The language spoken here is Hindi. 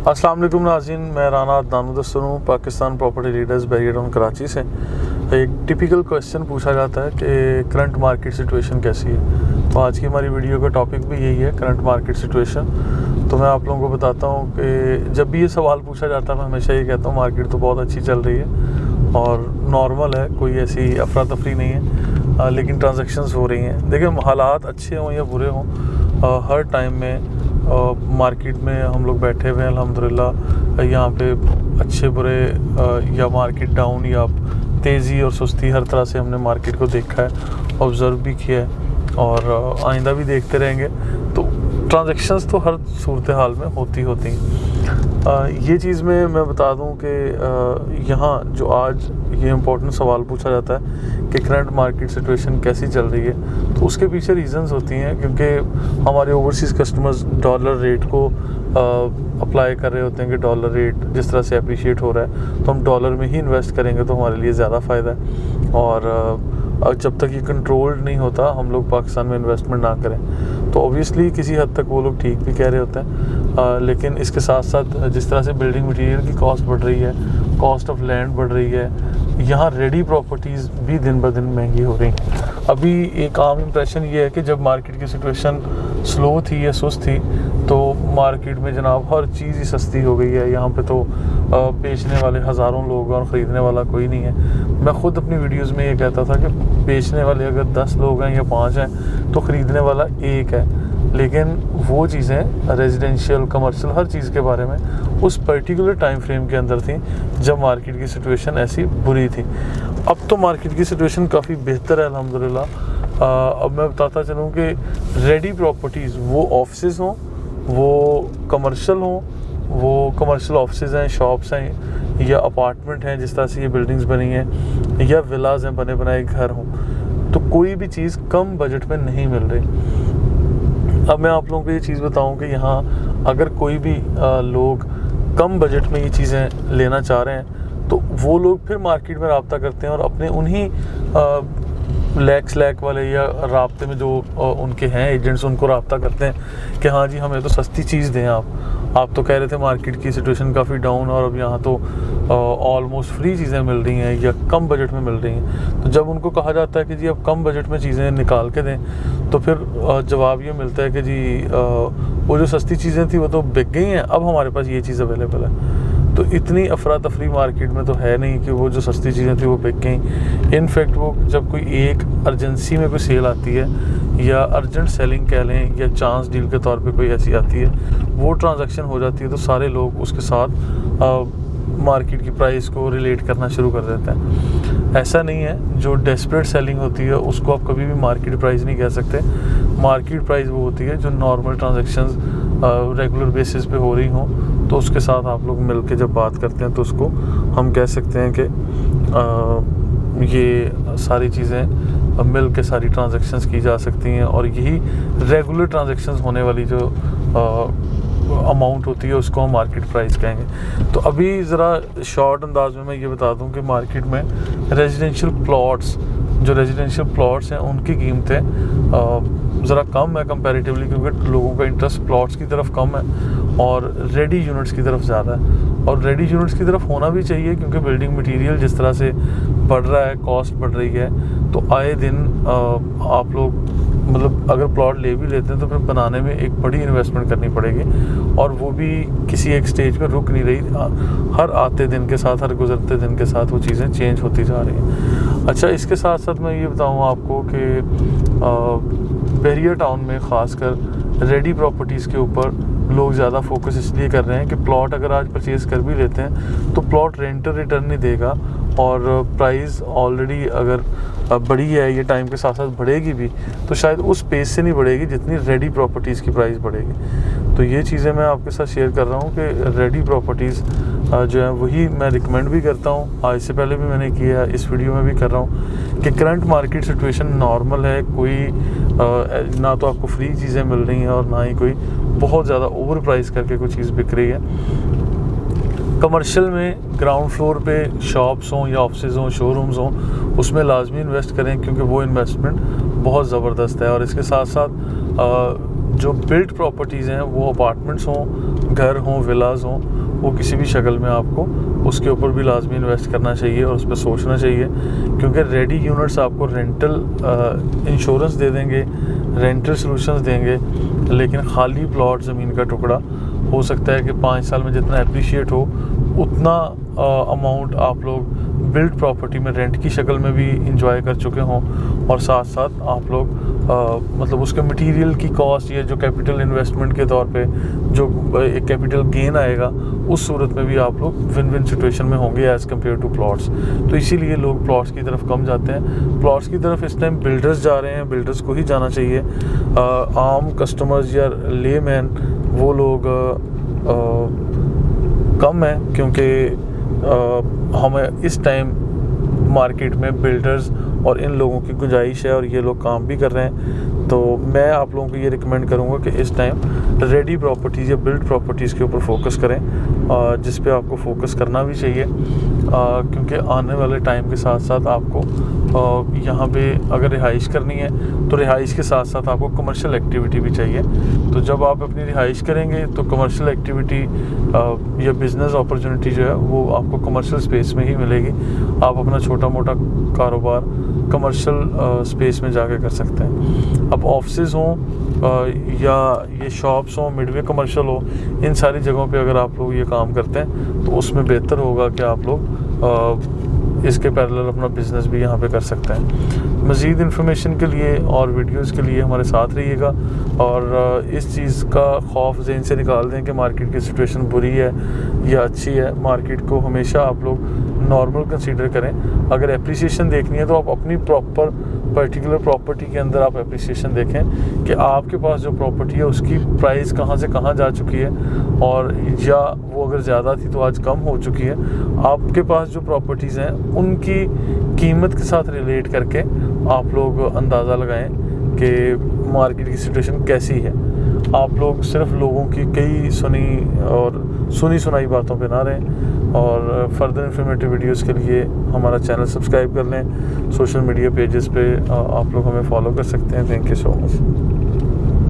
अस्सलाम वालेकुम नाज़रीन, मैं राना अदनान मुदस्सिर हूँ, Pakistan property leaders barrier town Karachi से। एक टिपिकल क्वेश्चन पूछा जाता है कि करंट मार्केट सिचुएशन कैसी है। तो आज की हमारी वीडियो का टॉपिक भी यही है, करंट मार्केट सिचुएशन। तो मैं आप लोगों को बताता हूँ कि जब भी ये सवाल पूछा जाता है मैं हमेशा ये कहता हूँ मार्केट तो बहुत अच्छी चल रही है और नॉर्मल है, कोई ऐसी अफरा तफरी नहीं है, लेकिन ट्रांजैक्शंस हो रही हैं। देखिए, हालात अच्छे हों या बुरे हों, हर टाइम में मार्केट में हम लोग बैठे हुए हैं अल्हम्दुलिल्लाह। यहाँ पे अच्छे बुरे या मार्केट डाउन या तेज़ी और सुस्ती, हर तरह से हमने मार्केट को देखा है, ऑब्ज़र्व भी किया है और आइंदा भी देखते रहेंगे। तो ट्रांजैक्शंस तो हर सूरत हाल में होती हैं। ये चीज़ में मैं बता दूं कि यहाँ जो आज ये इम्पोर्टेंट सवाल पूछा जाता है कि करंट मार्केट सिचुएशन कैसी चल रही है, तो उसके पीछे रीज़न्स होती हैं क्योंकि हमारे ओवरसीज़ कस्टमर्स डॉलर रेट को अप्लाई कर रहे होते हैं कि डॉलर रेट जिस तरह से अप्रिशिएट हो रहा है तो हम डॉलर में ही इन्वेस्ट करेंगे तो हमारे लिए ज़्यादा फ़ायदा है। और जब तक ये कंट्रोल्ड नहीं होता हम लोग पाकिस्तान में इन्वेस्टमेंट ना करें, तो ऑब्वियसली किसी हद तक वो लोग ठीक भी कह रहे होते हैं। लेकिन इसके साथ साथ जिस तरह से बिल्डिंग मटेरियल की कॉस्ट बढ़ रही है, कॉस्ट ऑफ लैंड बढ़ रही है, यहाँ रेडी प्रॉपर्टीज़ भी दिन ब दिन महंगी हो रही हैं। अभी एक आम इम्प्रेशन ये है कि जब मार्केट की सिचुएशन स्लो थी या सुस्त थी तो मार्केट में जनाब हर चीज़ ही सस्ती हो गई है। यहाँ पे तो बेचने वाले हज़ारों लोग और ख़रीदने वाला कोई नहीं है। मैं ख़ुद अपनी वीडियोज़ में ये कहता था कि बेचने वाले अगर 10 लोग हैं या 5 हैं तो ख़रीदने वाला एक है। लेकिन वो चीज़ें रेजिडेंशियल, कमर्शियल, हर चीज़ के बारे में उस पर्टिकुलर टाइम फ्रेम के अंदर थी जब मार्केट की सिचुएशन ऐसी बुरी थी। अब तो मार्केट की सिचुएशन काफ़ी बेहतर है अल्हम्दुलिल्लाह। अब मैं बताता चलूँ कि रेडी प्रॉपर्टीज़, वो ऑफिसेज़ हों, वो कमर्शियल हों, वो कमर्शियल ऑफिसेज़ हैं, शॉप्स हैं या अपार्टमेंट हैं जिस तरह से ये बिल्डिंग्स बनी हैं, या विलाज हैं, बने बनाए घर हों, तो कोई भी चीज़ कम बजट में नहीं मिल रही। अब मैं आप लोगों को ये चीज़ बताऊं कि यहाँ अगर कोई भी लोग कम बजट में ये चीज़ें लेना चाह रहे हैं तो वो लोग फिर मार्केट में रब्ता करते हैं और अपने उन्हीं लैक वाले या राब्ते में जो उनके हैं एजेंट्स, उनको रब्ता करते हैं कि हाँ जी हमें तो सस्ती चीज़ दें। आप तो कह रहे थे मार्केट की सिचुएशन काफ़ी डाउन और अब यहाँ तो ऑलमोस्ट फ्री चीज़ें मिल रही हैं या कम बजट में मिल रही हैं। तो जब उनको कहा जाता है कि जी अब कम बजट में चीज़ें निकाल के दें तो फिर जवाब ये मिलता है कि जी वो जो सस्ती चीज़ें थी वो तो बिक गई हैं, अब हमारे पास ये चीज़ अवेलेबल है। तो इतनी अफरा तफरी मार्केट में तो है नहीं कि वो जो सस्ती चीज़ें थी वो बिक गई। इनफैक्ट वो जब कोई एक अर्जेंसी में कोई सेल आती है या अर्जेंट सेलिंग कह लें या चांस डील के तौर पे कोई ऐसी आती है, वो ट्रांजैक्शन हो जाती है तो सारे लोग उसके साथ मार्केट की प्राइस को रिलेट करना शुरू कर देते हैं। ऐसा नहीं है, जो डेस्परेट सेलिंग होती है उसको आप कभी भी मार्केट प्राइस नहीं कह सकते। मार्केट प्राइस वो होती है जो नॉर्मल ट्रांजैक्शंस रेगुलर बेसिस पे हो रही हों, तो उसके साथ आप लोग मिल के जब बात करते हैं तो उसको हम कह सकते हैं कि ये सारी चीज़ें मिल के सारी ट्रांजैक्शंस की जा सकती हैं और यही रेगुलर ट्रांजैक्शंस होने वाली जो अमाउंट होती है उसको हम मार्केट प्राइस कहेंगे। तो अभी ज़रा शॉर्ट अंदाज में मैं ये बता दूं कि मार्केट में रेजिडेंशियल प्लॉट्स हैं उनकी कीमतें ज़रा कम है कंपैरेटिवली, क्योंकि लोगों का इंटरेस्ट प्लॉट्स की तरफ कम है और रेडी यूनिट्स की तरफ ज़्यादा है। और रेडी यूनिट्स की तरफ होना भी चाहिए क्योंकि बिल्डिंग मटेरियल जिस तरह से बढ़ रहा है, कॉस्ट बढ़ रही है, तो आए दिन आप लोग मतलब अगर प्लॉट ले भी लेते हैं तो फिर बनाने में एक बड़ी इन्वेस्टमेंट करनी पड़ेगी और वो भी किसी एक स्टेज पे रुक नहीं रही। हर आते दिन के साथ, हर गुजरते दिन के साथ वो चीज़ें चेंज होती जा रही हैं। अच्छा, इसके साथ साथ मैं ये बताऊँ आपको कि बैरियर टाउन में ख़ासकर रेडी प्रॉपर्टीज़ के ऊपर लोग ज़्यादा फोकस इसलिए कर रहे हैं कि प्लॉट अगर आज परचेज़ कर भी लेते हैं तो प्लॉट रेंटर रिटर्न नहीं देगा और प्राइस ऑलरेडी अगर बढ़ी है, ये टाइम के साथ साथ बढ़ेगी भी, तो शायद उस पेस से नहीं बढ़ेगी जितनी रेडी प्रॉपर्टीज़ की प्राइस बढ़ेगी। तो ये चीज़ें मैं आपके साथ शेयर कर रहा हूँ कि रेडी प्रॉपर्टीज़ जो है वही मैं रिकमेंड भी करता हूँ। आज से पहले भी मैंने किया, इस वीडियो में भी कर रहा हूँ कि करंट मार्केट सिचुएशन नॉर्मल है। कोई ना तो आपको फ्री चीज़ें मिल रही हैं और ना ही कोई बहुत ज़्यादा ओवर प्राइस करके कोई चीज़ बिक रही है। कमर्शियल में ग्राउंड फ्लोर पे शॉप्स हों या ऑफिसेज हों, शोरूम्स हों, उसमें लाजमी इन्वेस्ट करें क्योंकि वो इन्वेस्टमेंट बहुत ज़बरदस्त है। और इसके साथ साथ जो बिल्ट प्रॉपर्टीज़ हैं वो अपार्टमेंट्स हों, घर हों, विलाज हों, वो किसी भी शक्ल में आपको उसके ऊपर भी लाजमी इन्वेस्ट करना चाहिए और उस पर सोचना चाहिए, क्योंकि रेडी यूनिट्स आपको रेंटल इंश्योरेंस दे देंगे, रेंटल सॉल्यूशंस देंगे, लेकिन खाली प्लॉट ज़मीन का टुकड़ा हो सकता है कि 5 साल में जितना अप्रिशिएट हो उतना अमाउंट आप लोग बिल्ड प्रॉपर्टी में रेंट की शक्ल में भी इंजॉय कर चुके हों, और साथ साथ आप लोग मतलब उसके मटेरियल की कॉस्ट या जो कैपिटल इन्वेस्टमेंट के तौर पे जो एक कैपिटल गेन आएगा, उस सूरत में भी आप लोग विन विन सिचुएशन में होंगे एज़ कम्पेयर टू प्लॉट्स। तो इसीलिए लोग प्लॉट्स की तरफ कम जाते हैं। प्लॉट्स की तरफ इस टाइम बिल्डर्स जा रहे हैं, बिल्डर्स को ही जाना चाहिए। आम कस्टमर्स या लेमैन वो लोग कम हैं, क्योंकि हमें इस टाइम मार्केट में बिल्डर्स और इन लोगों की गुंजाइश है और ये लोग काम भी कर रहे हैं। तो मैं आप लोगों को ये रिकमेंड करूँगा कि इस टाइम रेडी प्रॉपर्टीज़ या बिल्ड प्रॉपर्टीज़ के ऊपर फोकस करें, जिस पे आपको फोकस करना भी चाहिए, क्योंकि आने वाले टाइम के साथ साथ आपको यहाँ पे अगर रिहाइश करनी है तो रिहाइश के साथ साथ आपको कमर्शियल एक्टिविटी भी चाहिए। तो जब आप अपनी रिहाइश करेंगे तो कमर्शियल एक्टिविटी या बिज़नेस अपॉर्चुनिटी जो है वो आपको कमर्शियल स्पेस में ही मिलेगी। आप अपना छोटा मोटा कारोबार कमर्शियल स्पेस में जाके कर सकते हैं। अब ऑफिस हों या ये शॉप्स हों, मिडवे कमर्शियल हो, इन सारी जगहों पे अगर आप लोग ये काम करते हैं तो उसमें बेहतर होगा कि आप लोग इसके पैरेलल अपना बिज़नेस भी यहाँ पे कर सकते हैं। मज़ीद इन्फॉर्मेशन के लिए और वीडियोस के लिए हमारे साथ रहिएगा, और इस चीज़ का खौफ ज़हन से निकाल दें कि मार्केट की सिचुएशन बुरी है या अच्छी है। मार्केट को हमेशा आप लोग नॉर्मल कंसीडर करें। अगर एप्रिसिएशन देखनी है तो आप अपनी प्रॉपर पर्टिकुलर प्रॉपर्टी के अंदर आप एप्रिसिएशन देखें कि आपके पास जो प्रॉपर्टी है उसकी प्राइस कहाँ से कहाँ जा चुकी है, और या वो अगर ज़्यादा थी तो आज कम हो चुकी है। आपके पास जो प्रॉपर्टीज़ हैं उनकी कीमत के साथ रिलेट करके आप लोग अंदाज़ा लगाएं कि मार्केट की सिचुएशन कैसी है। आप लोग सिर्फ लोगों की कई सुनी सुनाई बातों पे ना रहें, और फर्दर इन्फॉर्मेटिव वीडियोस के लिए हमारा चैनल सब्सक्राइब कर लें। सोशल मीडिया पेजेस पे आप लोग हमें फॉलो कर सकते हैं। Thank you so much.